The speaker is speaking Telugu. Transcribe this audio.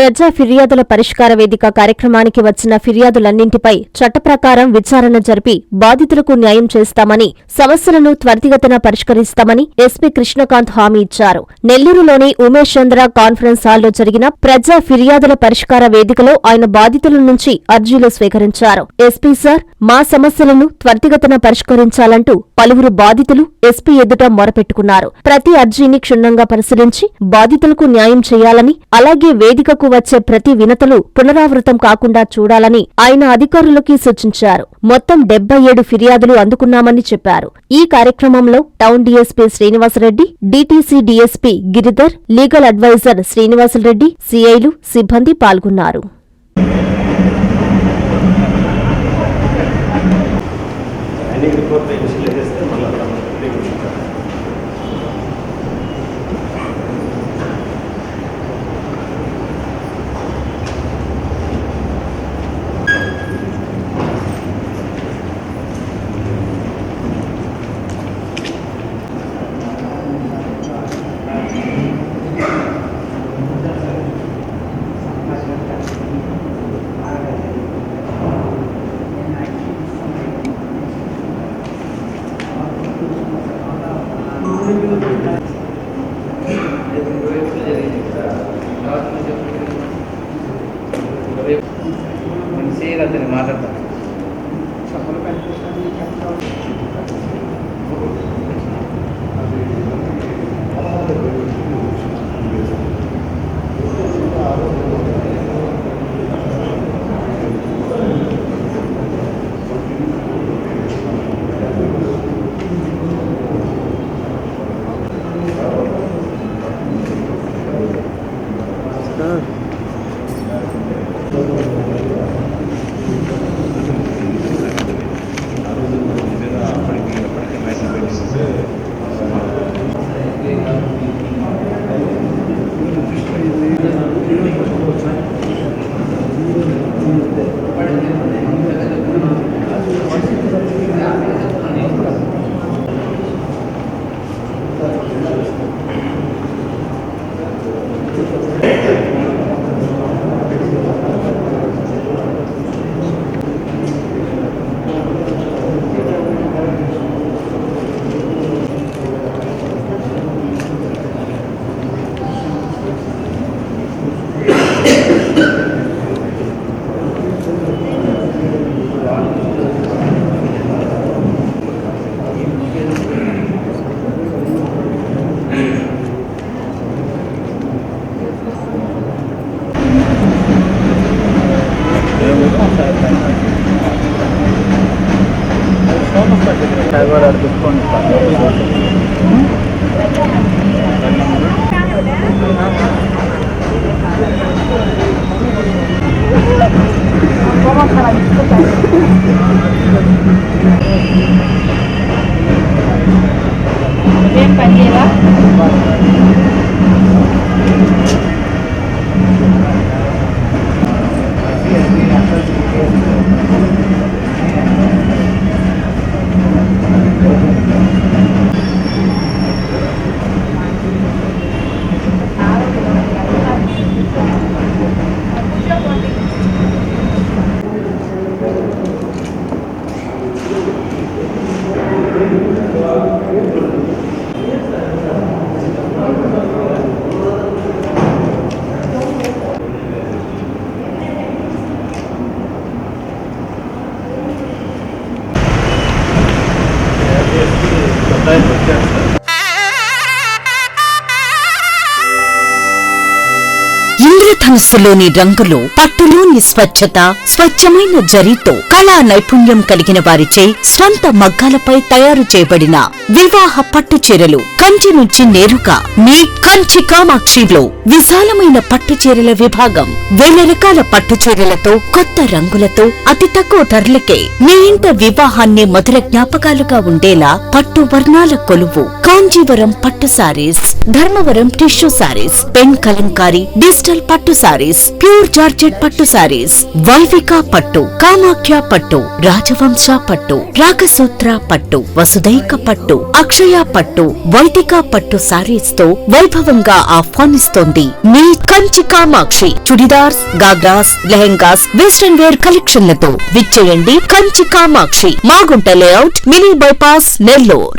ప్రజా ఫిర్యాదుల పరిష్కార వేదిక కార్యక్రమానికి వచ్చిన ఫిర్యాదులన్నింటిపై చట్టప్రకారం విచారణ జరిపి బాధితులకు న్యాయం చేస్తామని, సమస్యలను త్వరితగతిన పరిష్కరిస్తామని ఎస్పీ కృష్ణకాంత్ హామీ ఇచ్చారు. నెల్లూరులోని ఉమేష్ చంద్ర కాన్ఫరెన్స్ హాల్లో జరిగిన ప్రజా ఫిర్యాదుల పరిష్కార వేదికలో ఆయన బాధితుల నుంచి అర్జీలు స్వీకరించారు. ఎస్పీ సార్, మా సమస్యలను త్వరితగతిన పరిష్కరించాలంటూ పలువురు బాధితులు ఎస్పీ ఎదుట మొరపెట్టుకున్నారు. ప్రతి అర్జీని క్షుణ్ణంగా పరిశీలించి బాధితులకు న్యాయం చేయాలని, అలాగే వేదికకు వచ్చే ప్రతి వినతులు పునరావృతం కాకుండా చూడాలని ఆయన అధికారులకి సూచించారు. మొత్తం 77 ఫిర్యాదులు అందుకున్నామని చెప్పారు. ఈ కార్యక్రమంలో town DSP Srinivasa Reddy, DTC DSP Giridhar, legal advisor Srinivasa Reddy, సీఐలు, సిబ్బంది పాల్గొన్నారు. మాట్లాడతాను. ఇంద్రధనుస్సులోని రంగులు, పట్టులోని స్వచ్ఛత, స్వచ్ఛమైన జరీతో కళా నైపుణ్యం కలిగిన వారిచే స్వంత మగ్గాలపై తయారు చేయబడిన వివాహ పట్టు చీరలు కంచి నుంచి నేరుగా మీ కంచి కామాక్షిలో విశాలమైన పట్టు చీరల విభాగం. వేల రకాల పట్టు చీరలతో, కొత్త రంగులతో, అతి తక్కువ ధరలకే మీ ఇంట వివాహాన్ని మధుర జ్ఞాపకాలుగా ఉండేలా పట్టు వర్ణాల కొలువు కాంజీవరం పట్టు saris, Dharmavaram tissue saris, pen Kalamkari, digital పట్టు సారీస్, ప్యూర్ జార్జెట్ పట్టు సారీస్, శారీస్, వైవిక పట్టు, కామాఖ్య పట్టు, రాజవంశ పట్టు, రాగసూత్ర పట్టు, వసుదైక పట్టు, అక్షయ పట్టు, వైదిక పట్టు శారీస్ తో వైభవంగా ఆహ్వానిస్తోంది మీ కంచి కామాక్షి. చుడిదార్స్, గాగ్రాస్, లెహెంగాస్, వెస్ట్రన్ వేర్ కలెక్షన్లతో విచ్చేయండి Kanchi Kamakshi, Magunta layout, mini bypass, Nellore.